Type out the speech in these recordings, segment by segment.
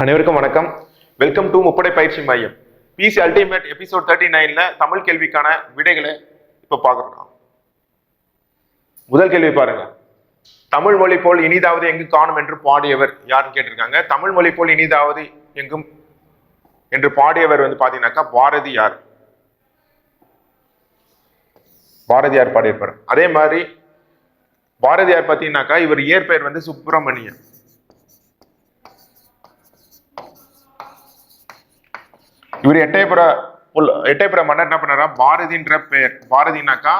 அனைவருக்கும் வணக்கம். Welcome to முப்படை பயிற்சி மையம். பிசி அல்டிமேட் எபிசோட் 39ல தமிழ் கேள்விக்கான விடைகளை இப்ப பாக்குறோம். முதல் கேள்வி பாருங்க. தமிழ் மொழி போல் இனிதாவது எங்கு காணும் என்று பாடியவர் யாருன்னு கேட்டிருக்காங்க. தமிழ் மொழி போல் இனிதாவது எங்கும் என்று பாடியவர் பாத்தீங்கன்னாக்கா பாரதியார். பாரதியார் பாடியிருப்பார். அதே மாதிரி பாரதியார் பாத்தீங்கன்னாக்கா இவர் இயற்பெயர் சுப்பிரமணியன். இவர் எட்டயபுர மன்னர் என்ன பண்ணாரா, பாரதின்ற பெயர், பாரதினாக்கா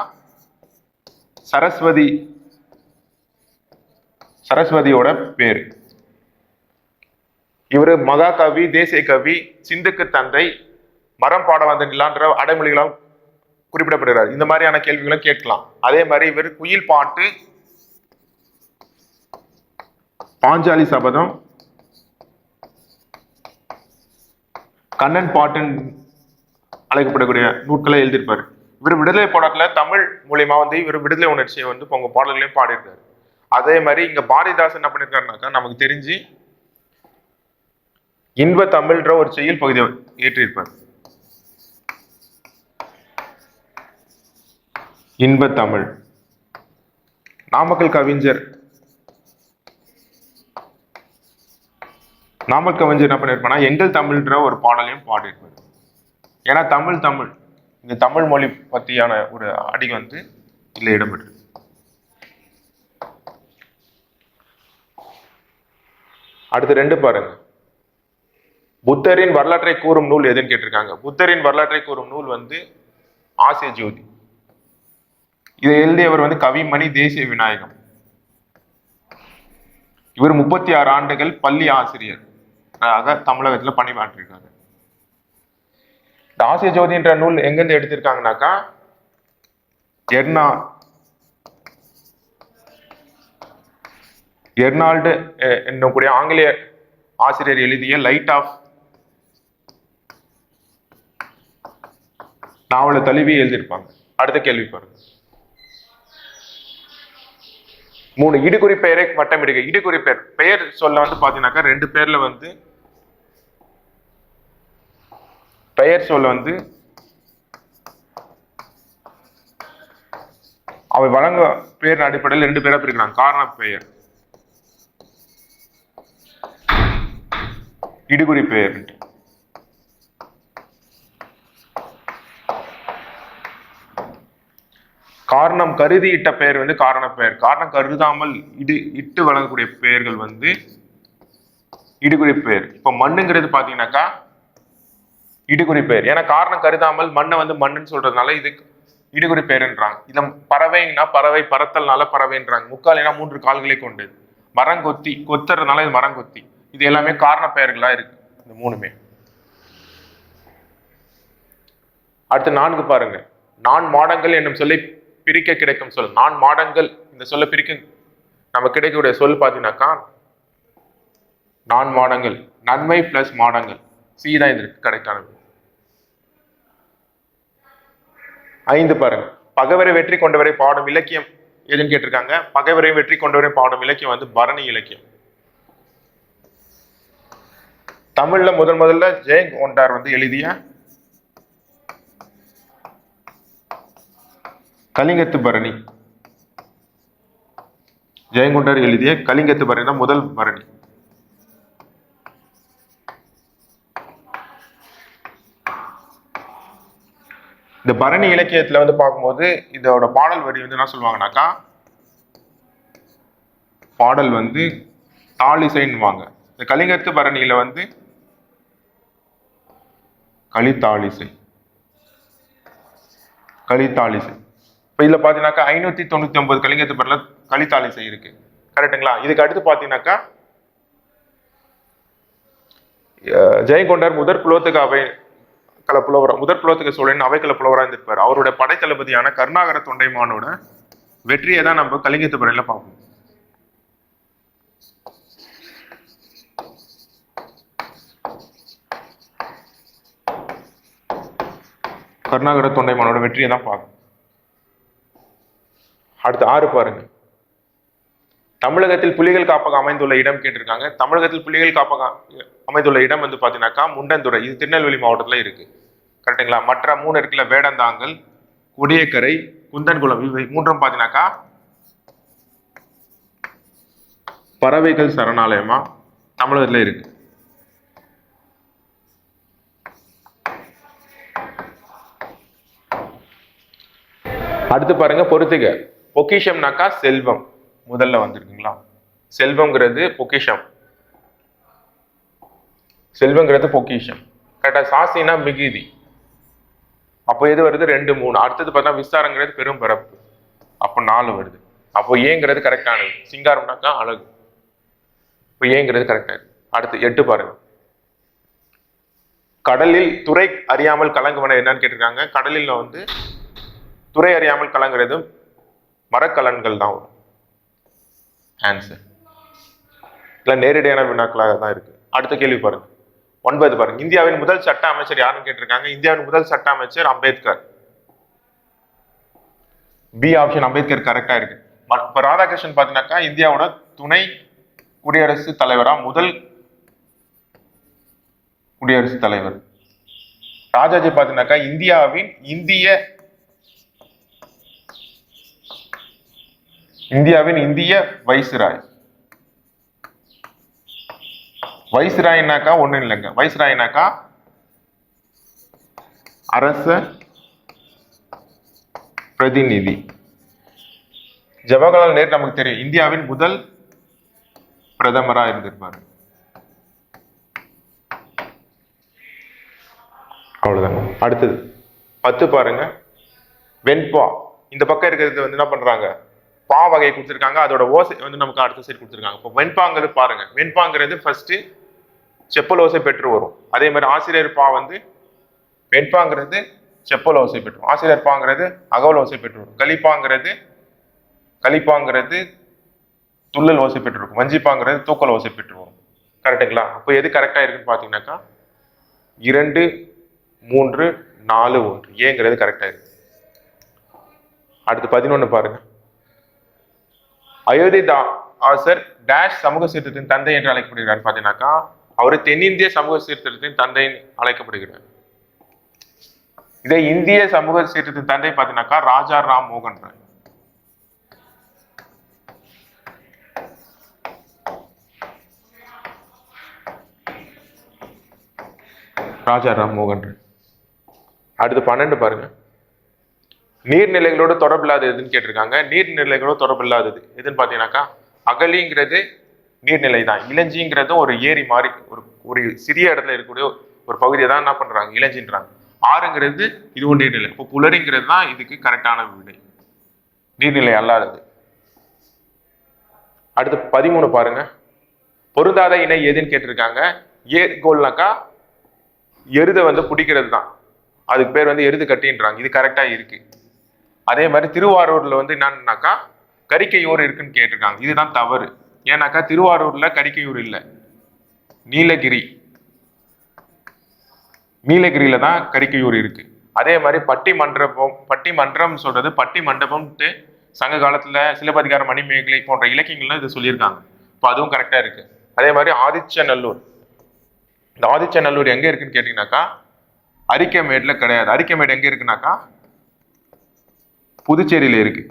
சரஸ்வதியோட பேரு. இவரு மகாகவி, தேசிய கவி, சிந்துக்கு தந்தை, மரம் பாட வந்த நிலான்ற அடைமொழிகளால் குறிப்பிடப்படுகிறார். இந்த மாதிரியான கேள்விகளும் கேட்கலாம். அதே மாதிரி இவர் குயில் பாட்டு, பாஞ்சாலி சபதம், கண்ணன் பாட்டுன்னு அழைக்கப்படக்கூடிய நூட்களை எழுதியிருப்பாரு. இவர் விடுதலை போராட்டத்துல தமிழ் மூலியமா இவர் விடுதலை உணர்ச்சியை உங்க பாடல்களையும் பாடியிருக்காரு. அதே மாதிரி இங்க பாரதிதாசன் என்ன பண்ணிருக்காருனாக்கா, நமக்கு தெரிஞ்சு இன்ப தமிழ்ன்ற ஒரு செய்யுள் பகுதியை ஏற்றிருப்பார். இன்ப தமிழ். நாமக்கல் கவிஞர் என்ன பண்ணிருப்பானா, எங்கள் தமிழ்ன்ற ஒரு பாடலையும் பாடியிருப்பார். ஏன்னா தமிழ் இந்த தமிழ் மொழி பத்தியான ஒரு அடி இல்ல இடம்பெற்று. அடுத்து 2 பாருங்க. புத்தரின் வரலாற்றை கூறும் நூல் எதுன்னு கேட்டிருக்காங்க. புத்தரின் வரலாற்றை கூறும் நூல் ஆசிய ஜோதி. இதை எழுதியவர் கவிமணி தேசிய விநாயகம். இவர் 36 ஆண்டுகள் பள்ளி ஆசிரியர் தமிழகத்துல பணியாற்றிருக்காங்க. இந்த ஆசிய ஜோதின்ற நூல் எங்கிருந்து எடுத்திருக்காங்கனாக்கா, எர்னால்டு என்னக்கூடிய ஆங்கிலேய ஆசிரியர் எழுதிய லைட் ஆஃப் நாவலை தழுவி எழுதியிருப்பாங்க. அடுத்த கேள்வி பாருங்க. 3 இடுகுறி பெயரை வட்டமிடுக. இடுகுறி பெயர் சொல்ல பாத்தீங்கன்னாக்கா 2 பேர்ல பெயர் சொல்ல அவை வழங்க பேர் அடிப்படையில் 2 பேரா பிரிக்கிறாங்க. காரண பெயர், இடுகுறி பெயர். காரணம் கருதி இட்ட பெயர் காரண பெயர். காரணம் கருதாமல் இட்டு வழங்கக்கூடிய பெயர்கள் இடுகுறி பெயர். இப்ப மண்ணுங்கிறது பாத்தீங்கன்னாக்கா இடுகுறி பெயர். ஏன்னா காரணம் கருதாமல் மண்ணை மண்ணுன்னு சொல்றதுனால இது இடுகுறி பெயர்ன்றாங்க. இத பறவைன்னா பறவை, பறத்தல்னால பறவைன்றாங்க. முக்காலினா 3 கால்களை கொண்டு. மரங்கொத்தி, கொத்துறதுனால இது மரங்கொத்தி. இது எல்லாமே காரண பெயர்களா இருக்கு, இந்த 3மே. அடுத்து 4 பாருங்க. நான் மாடங்கள் என்னும் சொல்லி பிரிக்க கிடைக்கும் சொல். நான் மாடங்கள் இந்த சொல்ல பிரிக்க நம்ம கிடைக்கக்கூடிய சொல் பாத்தீங்கன்னாக்கா நான் மாடங்கள். நன்மை பிளஸ் மாடங்கள். சி தான் இதற்கு கரெக்டானது. 5 பாருங்க. பகைவரை வெற்றி கொண்டவரை பாடும் இலக்கியம் எதுன்னு கேட்டிருக்காங்க. பகைவரை வெற்றி கொண்டவரை பாடும் இலக்கியம் பரணி இலக்கியம். தமிழ்ல முதல்ல ஜெயங்கொண்டார் எழுதிய கலிங்கத்து பரணி. ஜெயங்கொண்டார் எழுதிய கலிங்கத்து பரணி தான் முதல் பரணி. இந்த பரணி இலக்கியத்துல பார்க்கும்போது இதோட பாடல் வரி என்ன சொல்லுவாங்கன்னாக்கா, பாடல் தாளிசைன்னுவாங்க. இந்த கலிங்கத்து பரணியில கலித்தாளிசை. இப்ப இதுல பாத்தீங்கன்னாக்கா 599 கலிங்கத்து பரணில கலித்தாளிசை இருக்கு. கரெக்டுங்களா? இதுக்கு அடுத்து பாத்தீங்கன்னாக்கா ஜெயங்கொண்டார் முதற் குலோத்துக சோழன் அவைக்கள புலவரா இருந்திருப்பார். அவருடைய படைத்தளபதியான கருணாகர தொண்டைமானோட வெற்றியை தான் நம்ம கலிங்கத்து பரணில பார்ப்போம். கருணாகர தொண்டைமானோட வெற்றியை தான் பார்க்கணும். அடுத்து 6 பாருங்க. தமிழகத்தில் புலிகள் காப்பகம் அமைந்துள்ள இடம் கேட்டிருக்காங்க. தமிழகத்தில் புலிகள் காப்பகம் அமைந்துள்ள இடம் வந்து பாத்தீங்கன்னாக்கா முண்டந்துறை, இது திருநெல்வேலி மாவட்டத்துல இருக்கு. கரெக்டுங்களா? மற்ற 3 இருக்குல்ல, வேடந்தாங்கல், கொடியக்கரை, குந்தன்குளம், இவை 3ம் பாத்தீங்கன்னாக்கா பறவைகள் சரணாலயமா தமிழகத்துல இருக்கு. அடுத்து பாருங்க, பொறுத்துக. பொக்கிஷம்னாக்கா செல்வம் முதல்ல வந்திருக்குங்களா? செல்வம்ங்கிறது பொக்கிஷம், செல்வங்கிறது பொக்கிஷம். கரெக்டா? சாசினா மிகுதி, அப்போ எது வருது? 2, 3. அடுத்தது பார்த்தா விஸ்தாரங்கிறது பெரும் பரப்பு, அப்போ 4 வருது. அப்போ ஏங்கிறது கரெக்டானது. சிங்காரம்னாக்கா அழகு, இப்போ ஏங்கிறது கரெக்டா இருக்கு. அடுத்து 8 பாருங்க. கடலில் துறை அறியாமல் கலங்குவன என்னன்னு கேட்டிருக்காங்க. கடலில் வந்து துறை அறியாமல் கலங்குறது மரக்கலன்கள் தான் வரும் ஆன்சர். இல்ல நேரடியான வினாக்களாக தான் இருக்கு. அடுத்த கேள்வி பாருங்க, 9 பாருங்க. இந்தியாவின் முதல் சட்ட அமைச்சர் யாருன்னு கேட்டிருக்காங்க. இந்தியாவின் முதல் சட்ட அமைச்சர் அம்பேத்கர். பி ஆப்ஷன் அம்பேத்கர் கரெக்டா இருக்கு. இப்ப ராதாகிருஷ்ணன் பாத்தீங்கன்னாக்கா இந்தியாவோட துணை குடியரசுத் தலைவரா, முதல் குடியரசுத் தலைவர். ராஜாஜி பாத்தீங்கன்னாக்கா இந்தியாவின் இந்திய வைஸ்ராய். வைஸ்ராய்னாக்கா ஒண்ணும் இல்லைங்க, வைஸ்ராய்னாக்கா அரச பிரதிநிதி. ஜவஹர்லால் நேரு நமக்கு தெரியும், இந்தியாவின் முதல் பிரதமரா இருந்திருப்பாரு. அவ்வளவுதாங்க. அடுத்தது 10 பாருங்க. வெண்பா, இந்த பக்கம் இருக்கிறது வந்து என்ன பண்றாங்க, பா வகையை கொடுத்துருக்காங்க, அதோட ஓசை வந்து நமக்கு அடுத்த சைடு கொடுத்துருக்காங்க. இப்போ வெண்பாங்கிறது பாருங்க, வெண்பாங்கிறது ஃபர்ஸ்ட் செப்பல் ஓசை பெற்று வரும். அதே மாதிரி ஆசிரியர் பா வந்து வெண்பாங்கிறது செப்பல் ஓசை பெற்று, ஆசிரியர் பாங்கிறது அகவல் ஓசை பெற்று வரும். கலிப்பாங்கிறது துள்ளல் ஓசை பெற்றிருக்கும். வஞ்சிப்பாங்கிறது தூக்கல் ஓசை பெற்று வரும். கரெக்டுங்களா? அப்போ எது கரெக்டா இருக்குன்னு பாத்தீங்கன்னாக்கா 2, 3, 4, 1 ஏங்கிறது கரெக்டா இருக்கு. அடுத்து 11 பாருங்க. அயோத்திதாசர் டேஷ் சமூக சீர்திருத்தத்தின் தந்தை என்று அழைக்கப்படுகிறார். பாத்தீங்கன்னாக்கா அவரு தென்னிந்திய சமூக சீர்திருத்தத்தின் தந்தை அழைக்கப்படுகிறார். இதே இந்திய சமூக சீர்திருத்தத்தின் தந்தை பாத்தீங்கன்னாக்கா ராஜா ராம் மோகன் ராய். ராஜா ராம் மோகன் ராய். அடுத்து 12 பாருங்க. நீர்நிலைகளோடு தொடர்பில்லாதது எதுன்னு கேட்டிருக்காங்க. நீர்நிலைகளோடு தொடர்பில்லாதது எதுன்னு பாத்தீங்கன்னாக்கா அகலிங்கிறது நீர்நிலை தான். இளஞ்சிங்கிறது ஒரு ஏரி மாதிரி ஒரு சிறிய இடத்துல இருக்கக்கூடிய ஒரு பகுதியை தான் என்ன பண்றாங்க, இளஞ்சின்றாங்க. ஆறுங்கிறது இதுவும் நீர்நிலை. இப்போ புலரிங்கிறது தான் இதுக்கு கரெக்டான விடை, நீர்நிலை அல்லாதது. அடுத்து 13 பாருங்க. பொருந்தாத இணை எதுன்னு கேட்டிருக்காங்க. ஏர்கோல்னாக்கா எருதை வந்து பிடிக்கிறது தான், அதுக்கு பேர் வந்து எருது கட்டின்றாங்க. இது கரெக்டா இருக்கு. அதே மாதிரி திருவாரூர்ல வந்து என்னன்னாக்கா கரிக்கையூர் இருக்குன்னு கேட்டிருக்காங்க. இதுதான் தவறு. ஏன்னாக்கா திருவாரூர்ல கரிக்கையூர் இல்லை, நீலகிரியில தான் கரிக்கையூர் இருக்கு. அதே மாதிரி பட்டிமன்றம் சொல்றது பட்டி மண்டபம்ட்டு சங்க காலத்துல சிலப்பதிகார மணிமேகலை போன்ற இலக்கியங்கள்லாம் இது சொல்லியிருக்காங்க. இப்போ அதுவும் கரெக்டா இருக்கு. அதே மாதிரி ஆதிச்சநல்லூர், இந்த ஆதிச்சநல்லூர் எங்க இருக்குன்னு கேட்டீங்கன்னாக்கா அரிக்கமேட்ல கிடையாது. அரிக்கமேடு எங்க இருக்குனாக்கா புதுச்சேரியில இருக்கு.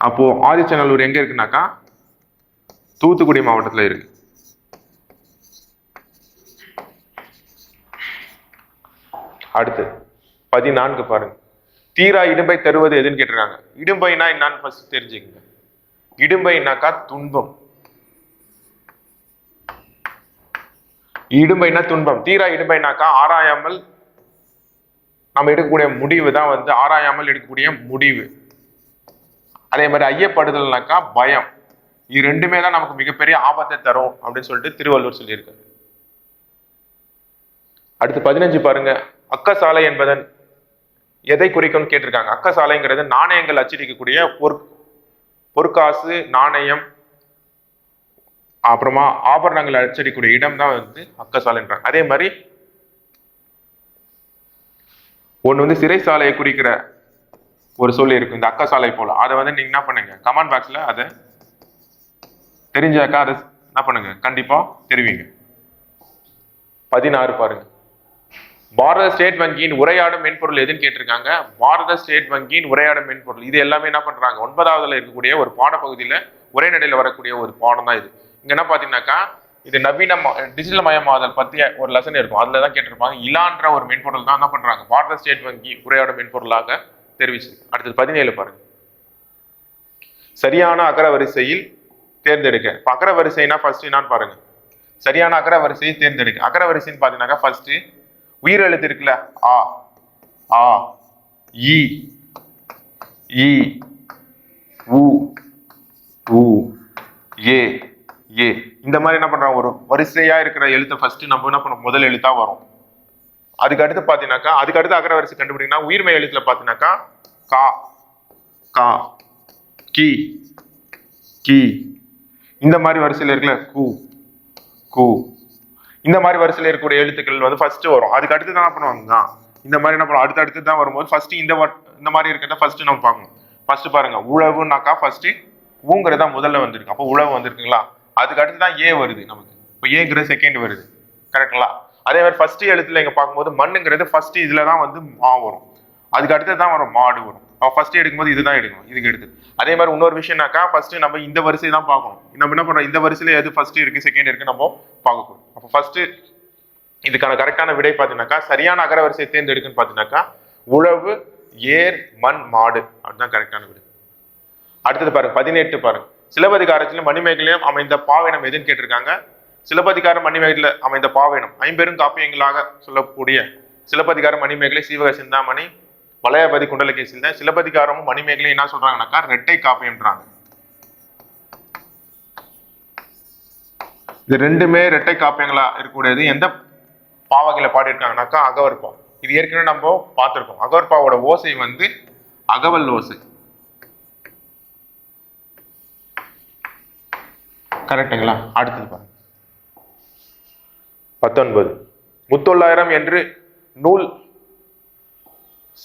அப்போ ஆதிச்சநல்லூர் எங்க இருக்குனாக்கா தூத்துக்குடி மாவட்டத்துல இருக்கு. அடுத்து 14 பாருங்க. தீரா இடும்பை தருவது எதுன்னு கேட்டிருக்காங்க. இடும்பைனா என்னன்னு ஃபர்ஸ்ட் தெரிஞ்சுக்கங்க. இடும்பைனாக்கா துன்பம், இடும்பைனா துன்பம். தீரா இடும்பைனாக்கா ஆராயாமல் நம்ம எடுக்கக்கூடிய முடிவு தான் வந்து ஆராயாமல் எடுக்கக்கூடிய முடிவு. அதே மாதிரி ஐயப்படுதல்னாக்கா பயம். இது ரெண்டுமே தான் நமக்கு மிகப்பெரிய ஆபத்தை தரும் அப்படின்னு சொல்லிட்டு திருவள்ளுவர் சொல்லியிருக்காரு. அடுத்து 15 பாருங்க. அக்கசாலை என்பதன் எதை குறிக்கும்னு கேட்டிருக்காங்க. அக்கசாலைங்கிறது நாணயங்கள் அச்சடிக்கக்கூடிய பொற்காசு, நாணயம், அப்புறமா ஆபரணங்கள் அச்சடிக்கூடிய இடம் தான் வந்து அக்கசாலைன்றாங்க. அதே மாதிரி ஒண்ணு வந்து சிறைசாலையை குறிக்கிற ஒரு சொல் இருக்கும், இந்த அக்கசாலை போல. அதை வந்து நீங்க என்ன பண்ணுங்க, கமெண்ட் பாக்ஸ்ல அதை தெரிஞ்சாக்கா அதை என்ன பண்ணுங்க, கண்டிப்பா தெரிவிங்க. 16 பாருங்க. பாரத ஸ்டேட் வங்கியின் உரையாடும் மென்பொருள் எதுன்னு கேட்டிருக்காங்க. பாரத ஸ்டேட் வங்கியின் உரையாடும் மென்பொருள் இது எல்லாமே என்ன பண்றாங்க, 9வதுல இருக்கக்கூடிய ஒரு பாடப்பகுதியில உரைநடையில வரக்கூடிய ஒரு பாடம் தான் இது. இங்க என்ன பாத்தீங்கன்னாக்கா, இது நவீன டிஜிட்டல் மயமாதல் பத்திய ஒரு லெசன் இருக்கும், அதுல தான் கேட்டிருப்பாங்க. இலான்ற ஒரு மென்பொருள் தான் என்ன பண்றாங்க, பாரத ஸ்டேட் வங்கி உரையாடும் மென்பொருளாக தெரிவிச்சு. அடுத்தது 17 பாருங்க. சரியான அகரவரிசையில் தேர்ந்தெடுக்க. இப்ப அகரவரிசைனா ஃபர்ஸ்ட் என்னன்னு பாருங்க. சரியான அகரவரிசையை தேர்ந்தெடுக்க. அகரவரிசைன்னு பாத்தீங்கன்னாக்கா ஃபர்ஸ்ட் உயிர் எழுத்து இருக்குல்ல, ஆ ஆ இ ஈ உ உ ஏ ஏ இந்த மாதிரி என்ன பண்றாங்க, ஒரு வரிசையா இருக்கிற எழுத்தை ஃபர்ஸ்ட் நம்ம என்ன பண்ணோம், முதல் எழுத்தா வரும். அதுக்கு அடுத்து பாத்தீங்கன்னாக்கா, அதுக்கு அடுத்து அகரவரிசை கண்டுபிடிக்கணும். உயிர்மெய் எழுத்துல பாத்தீங்கன்னாக்கா கா கா கி கி இந்த மாதிரி வரிசையில இருக்குல்ல, கு கு இந்த மாதிரி வரிசையில இருக்கக்கூடிய எழுத்துக்கள் வந்து ஃபர்ஸ்ட் வரும். அதுக்கு அடுத்து தான் என்ன பண்ணுவாங்க, இந்த மாதிரி என்ன பண்ணுவோம், அடுத்து தான் வரும்போது ஃபர்ஸ்ட் இந்த மாதிரி இருக்கிறத ஃபர்ஸ்ட் நம்ம பார்க்கணும். ஃபர்ஸ்ட் பாருங்க, உழவுனாக்கா ஃபர்ஸ்ட் ஊங்கிறதா முதல்ல வந்திருக்கு, அப்போ உழவு வந்திருக்குங்களா. அதுக்கு அடுத்து தான் ஏ வருது நமக்கு, இப்போ ஏங்கிற செகண்ட் வருது, கரெக்டுங்களா. அதே மாதிரி ஃபர்ஸ்ட் எழுத்துல இங்க பார்க்கும்போது மண்ணுங்கிறது ஃபர்ஸ்ட் இதுல தான் வந்து மா வரும், அதுக்கு அடுத்து தான் வரும் மாடு வரும். அவன் ஃபர்ஸ்ட் எடுக்கும்போது இதுதான் எடுக்கணும், இதுக்கு எடுத்து. அதே மாதிரி இன்னொரு விஷயம்னாக்கா ஃபர்ஸ்ட் நம்ம இந்த வரிசை தான் பார்க்கணும். நம்ம என்ன பண்றோம், இந்த வரிசையில எது ஃபர்ஸ்ட் இருக்கு செகண்ட் இருக்கு நம்ம பார்க்கணும். அப்போ ஃபர்ஸ்ட் இதுக்கான கரெக்டான விடை பார்த்தீங்கன்னாக்கா, சரியான அகரவரிசை தேர்ந்தெடுக்குன்னு பார்த்தீங்கன்னாக்கா உழவு ஏர் மண் மாடு, அதுதான் கரெக்டான விடை. அடுத்தது பாருங்க 18 பாருங்க. சிலப்பதிகாரத்திலும் மணிமேகலையும் அமைந்த பாவேனம் எதுன்னு கேட்டிருக்காங்க. சிலப்பதிகாரம் மணிமேகலை அமைந்த பாவேனம் ஐம்பெரும் காப்பியங்களாக சொல்லக்கூடிய சிலப்பதிகாரம் மணிமேகலை சீவக சிந்தாமணி வளையபதி குண்டலகேசியில் தான். சிலப்பதிகாரமும் மணிமேகலையும் என்ன சொல்றாங்கன்னாக்கா ரெட்டை காப்பியம்ன்றாங்க. இது ரெண்டுமே ரெட்டை காப்பியங்களா இருக்கக்கூடியது. எந்த பாவகையில பாடியிருக்காங்கனாக்கா அகவற்பா. இது ஏற்கனவே நம்ம பார்த்திருக்கோம். அகவற்பாவோட ஓசை வந்து அகவல் ஓசை, கரெக்டுங்களா. அடுத்தது பாருங்க 19 முத்தொள்ளாயிரம் என்று நூல்,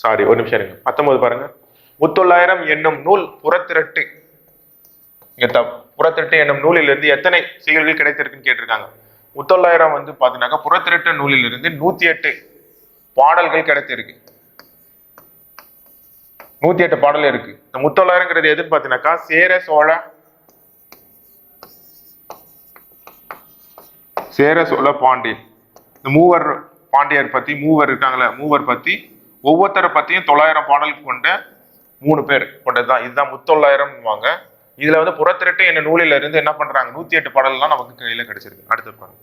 சாரி ஒரு நிமிஷம் இருங்க, 19 பாருங்க. முத்தொள்ளாயிரம் என்னும் நூல் புறத்திரட்டு, புறத்திரட்டு என்னும் நூலிலிருந்து எத்தனை செய்யுள்கள் கிடைத்திருக்குன்னு கேட்டிருக்காங்க. முத்தொள்ளாயிரம் வந்து பாத்தீங்கன்னாக்கா புறத்திரட்டு நூலிலிருந்து 108 பாடல்கள் கிடைத்திருக்கு. 108 பாடல் இருக்கு. இந்த முத்தொள்ளாயிரங்கிறது எதுன்னு பாத்தீங்கன்னாக்கா சேர சோழ பாண்டியன், இந்த மூவர் பாண்டியர் பத்தி, மூவர் இருக்காங்களே மூவர் பத்தி ஒவ்வொருத்தரை பத்தியும் 900 பாடல் கொண்ட 3 பேர் கொண்டதுதான். இதுதான் முத்தொள்ளாயிரம். இதுல வந்து புறத்திரட்டு என்ற நூலில இருந்து என்ன பண்றாங்க, 108 பாடல்லாம் நமக்கு கையில கிடைச்சிருக்கு. அடுத்து பாருங்க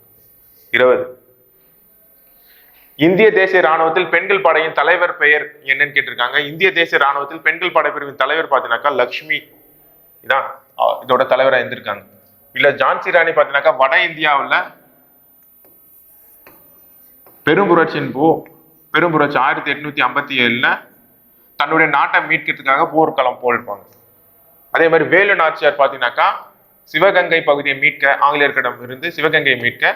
20 இந்திய தேசிய ராணுவத்தில் பெண்கள் படையின் தலைவர் பெயர் என்னன்னு கேட்டிருக்காங்க. இந்திய தேசிய ராணுவத்தில் பெண்கள் படை பிரிவின் தலைவர் பாத்தீங்கன்னாக்கா லக்ஷ்மி இதான் இதோட தலைவராக இருந்திருக்காங்க. இல்ல ஜான்சி ராணி பாத்தீங்கன்னாக்கா வட இந்தியாவில் பெரும்புரட்சியின் பெரும்புரட்சி 1857 தன்னுடைய நாட்டை மீட்கிறதுக்காக போர்க்களம் போயிருப்பாங்க. அதே மாதிரி வேலு நாச்சியார் பாத்தீங்கன்னாக்கா சிவகங்கை பகுதியை மீட்க, ஆங்கிலேயர்களிடம் இருந்து சிவகங்கையை மீட்க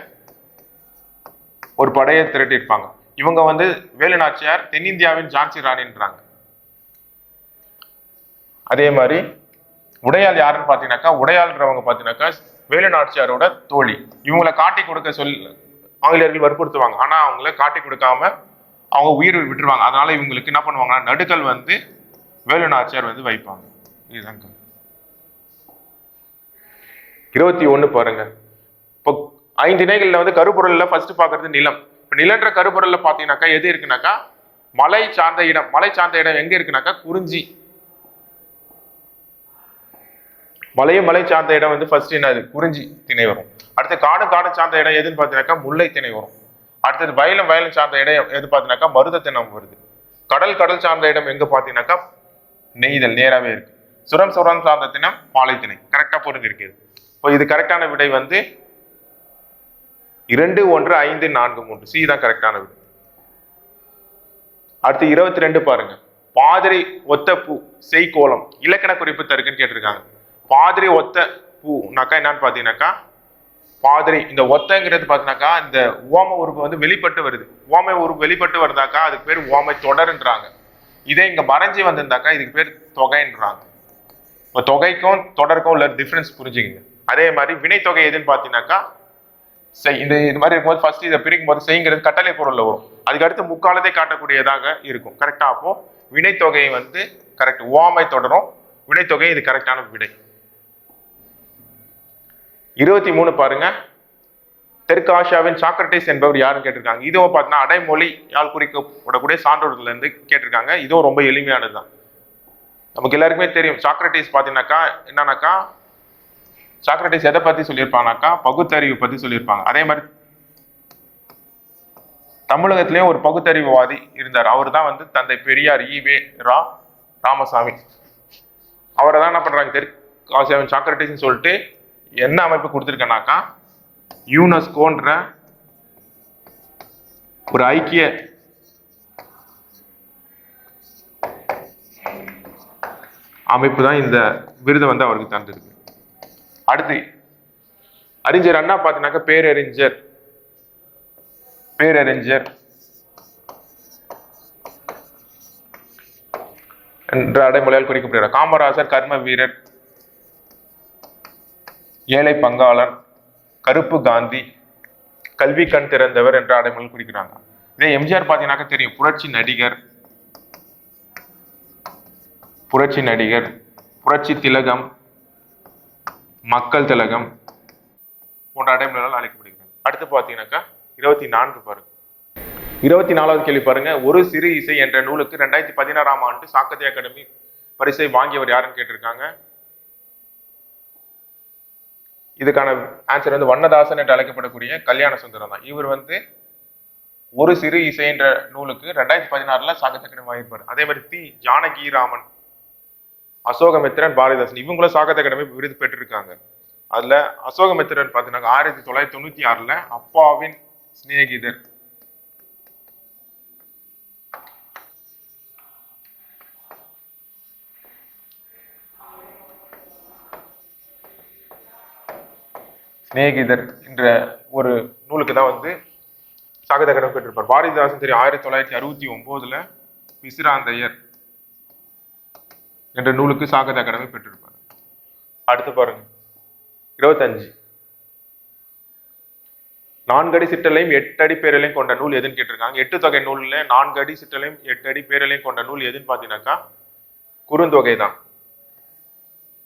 ஒரு படையை திரட்டி இருப்பாங்க. இவங்க வந்து வேலு நாச்சியார் தென்னிந்தியாவின் ஜான்சி ராணின்றாங்க. அதே மாதிரி உடையாள் யாருன்னு பாத்தீங்கன்னாக்கா, உடையாள்ன்றவங்க பாத்தீங்கன்னாக்கா வேலு நாச்சியாரோட தோழி. இவங்களை காட்டி கொடுக்க ஆங்கிலேயர்கள் வற்புறுத்துவாங்க. ஆனா அவங்கள காட்டி கொடுக்காம அவங்க உயிர் விட்டுருவாங்க. அதனால இவங்களுக்கு என்ன பண்ணுவாங்கன்னா நடுக்கல் வந்து வேலு நாச்சியார் வந்து வைப்பாங்க. இதுதான் 21 பாருங்க. இப்போ 5 திணைகள்ல வந்து கருப்பொருள்ல ஃபர்ஸ்ட் பாக்குறது நிலம். இப்ப நிலன்ற கருப்பொருள்ல பாத்தீங்கன்னாக்கா எது இருக்குனாக்கா மலை சார்ந்த இடம். மலை சார்ந்த இடம் எங்க இருக்குனாக்கா குறிஞ்சி. மலை சார்ந்த இடம் வந்து ஃபர்ஸ்ட் என்னது, குறிஞ்சி திணை வரும். அடுத்து காடு சார்ந்த இடம் எதுன்னு பாத்தீங்கன்னாக்கா முல்லை திணை வரும். அடுத்தது வயலும் சார்ந்த இடம் எது பாத்தீங்கன்னாக்கா மருத திணம் வருது. கடல் சார்ந்த இடம் எங்க பாத்தீங்கன்னாக்கா நெய்தல் நேராவே இருக்கு. சுரம் சார்ந்த திணம் பாலை திணை. கரெக்டா பொருந்தி இருக்குது. இப்போ இது கரெக்டான விடை வந்து 2, 1, 5, 4, 3 சி தான் கரெக்டான விடை. அடுத்து 22 பாருங்க. பாதிரி ஒத்த பூ செய்கோலம் இலக்கண குறிப்பு தருக்குன்னு கேட்டிருக்காங்க. பாதிரி ஒத்த பூனாக்கா என்னன்னு பாத்தீங்கன்னாக்கா, பாதிரி இந்த ஒத்தங்கிறது பாத்தீங்கன்னாக்கா இந்த ஓம உறுப்பு வந்து வெளிப்பட்டு வருது. ஓமை உறுப்பு வெளிப்பட்டு வருதாக்கா அதுக்கு பேர் ஓமை தொடர்ன்றாங்க. இதே இங்க மறைஞ்சி வந்திருந்தாக்கா இதுக்கு பேர் தொகைன்றாங்க. இப்போ தொகைக்கும் தொடருக்கும் உள்ள டிஃபரன்ஸ் புரிஞ்சுக்கங்க. அதே மாதிரி வினைத்தொகை எதுன்னு பார்த்தீங்கன்னாக்கா இந்த இது மாதிரி இருக்கும்போது ஃபர்ஸ்ட் இதை பிரிக்கும் போது செய்கிறது கட்டளை பொருள்ல வரும். அதுக்கு அடுத்து முக்காலத்தை காட்டக்கூடியதாக இருக்கும். கரெக்டா? அப்போ வினைத்தொகை வந்து கரெக்ட். ஓமை தொடரும் வினைத்தொகை இது கரெக்டான விடை. 23 பாருங்க. தெற்கு ஆசியாவின் சாக்ரட்டிஸ் என்பவர் யாருன்னு கேட்டிருக்காங்க. இதுவும் பார்த்தீங்கன்னா அடைமொழியால் குறிக்கப்படக்கூடிய சான்றோர்கள் இருந்து கேட்டிருக்காங்க. இதுவும் ரொம்ப எளிமையானது தான். நமக்கு எல்லாருக்குமே தெரியும். சாக்ரட்டிஸ் பார்த்தீங்கன்னாக்கா என்னன்னாக்கா சாக்ரட்டிஸ் எதை பத்தி சொல்லியிருப்பாங்கனாக்கா பகுத்தறிவு பத்தி சொல்லியிருப்பாங்க. அதே மாதிரி தமிழகத்திலேயும் ஒரு பகுத்தறிவுவாதி இருந்தார். அவர் தான் வந்து தந்தை பெரியார் ஈவே ராமசாமி. அவரை தான் என்ன பண்றாங்க, தெற்கு ஆசியாவின் சாக்ரட்டிஸ்ன்னு சொல்லிட்டு என்ன அமைப்பு கொடுத்துருக்கேனாக்கா யுனெஸ்கோன்ற ஒரு ஐக்கிய அமைப்பு தான் இந்த விருதை வந்து அவருக்கு தந்திருக்கு. அடுத்து அறிஞர் அண்ணா பார்த்தீங்கன்னாக்கா பேரறிஞர் என்ற அடைமொழியால் குறிக்கப்படுகிறார். காமராஜர் கர்ம வீரர், ஏழை பங்காளன், கருப்பு காந்தி, கல்வி கண் திறந்தவர் என்ற அடைமொழி குறிக்கிறாங்க. இதே எம்ஜிஆர் பார்த்தீங்கன்னாக்கா தெரியும், புரட்சி நடிகர், புரட்சி திலகம், மக்கள் திலகம் போன்ற அடைமொழிகளால் அழைக்கப்படுகிறாங்க. அடுத்து பார்த்தீங்கன்னாக்கா 24 பாருங்க. 24வது கேள்வி பாருங்க. ஒரு சிறு இசை என்ற நூலுக்கு 2016ஆம் ஆண்டு சாகித்ய அகாடமி பரிசை வாங்கியவர் யாருன்னு கேட்டிருக்காங்க. இதுக்கான ஆன்சர் வந்து வண்ணதாசன் என்று அழைக்கப்படக்கூடிய கல்யாண சுந்தரம் தான். இவர் வந்து ஒரு சிறு இசை என்ற நூலுக்கு 2016ல் சாகித்ய அகாடமி வாங்கியிருப்பார். அதே மாதிரி தி ஜானகிராமன், அசோகமித்திரன், பாரதிதாசன் இவங்களும் சாகித்ய அகாடமி விருது பெற்றிருக்காங்க. அதுல அசோகமித்திரன் பார்த்தீங்கன்னா 1996ல் அப்பாவின் சிநேகிதர் என்ற ஒரு நூலுக்கு தான் வந்து சாகித்ய அகாடமி பெற்றிருப்பார். பாரதிதாசன் தெரியும் 1969ல் பிசிராந்தையர் என்ற நூலுக்கு சாகித்ய அகாடமி பெற்றிருப்பார். அடுத்து பாருங்க 25. 4 அடி சிற்றலையும் 8 அடி பேரலையும் கொண்ட நூல் எதுன்னு கேட்டிருக்காங்க. 8 தொகை நூல்ல 4 அடி சிற்றலையும் 8 அடி பேரலையும் கொண்ட நூல் எதுன்னு பாத்தீங்கன்னாக்கா குறுந்தொகை தான்.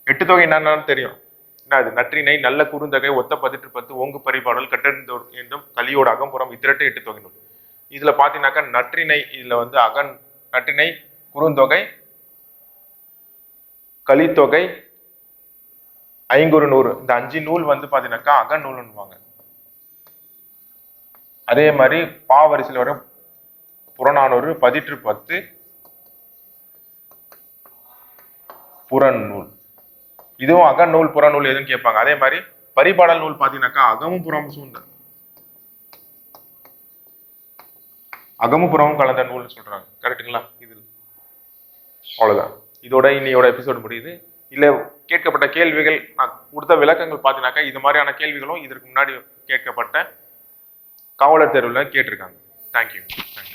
8 தொகை என்னன்னு தெரியும். என்ன அது? நற்றிணை, நல்ல குறுந்தொகை, ஒத்த 10 ஓங்கு பரிபாடல், கட்டறிந்தோர் என்றும் கலியோட அகம்புறம் இத்திரட்டு 8 தொகை நூல். இதுல பாத்தீங்கன்னாக்கா நற்றிணை, இதுல வந்து நற்றிணை, குறுந்தொகை, கலித்தொகை, ஐங்குறு நூறு, இந்த 5 நூல் வந்து பாத்தீங்கன்னாக்கா அகநூல்னுவாங்க. அதே மாதிரி பாவரிசையில் வர புறநானூறு, 10 புறநூல், இதுவும் அகநூல் புறநூல் எதுன்னு கேட்பாங்க. அதே மாதிரி பரிபாடல் நூல் பாத்தீங்கன்னாக்கா அகமும் புறமும் கலந்த நூல்னு சொல்றாங்க. கரெக்டுங்களா? இது அவ்வளவுதான். இதோட இன்னையோட எபிசோடு முடியுது. இல்ல கேட்கப்பட்ட கேள்விகள் நான் கொடுத்த விளக்கங்கள் பார்த்தீங்கன்னாக்கா இது மாதிரியான கேள்விகளும் இதற்கு முன்னாடி கேட்கப்பட்ட காவலர் தேர்வுல கேட்டிருக்காங்க. தேங்க்யூ.